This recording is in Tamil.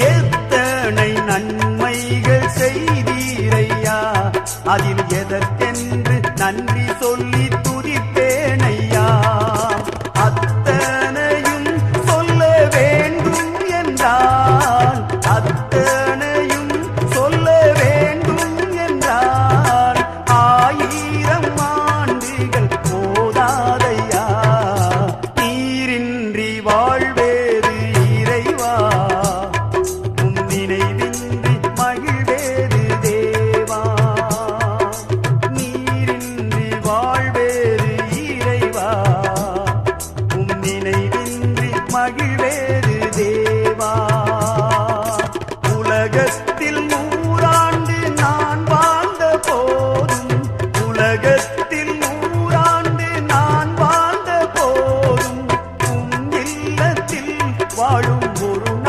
எத்தனை நன்மைகள் செய்தீரையா, அதில் எதற்கென்று நன்றி சொல்லி துதிப்பேனையா. அத்தனையும் சொல்ல வேண்டும் என்றால், அத்தனையும் சொல்ல வேண்டும் என்றால், 1000 ஆண்டுகள் போதாதையா. நீரின்றி வாழ்வேறு இறைவா, உன் நினைவின்றி மகிழ்வேறு தேவா. நீரின்றி வாழ்வேறு இறைவா, உன் நினைவின்றி மகிழ்வேறு தேவா. உலக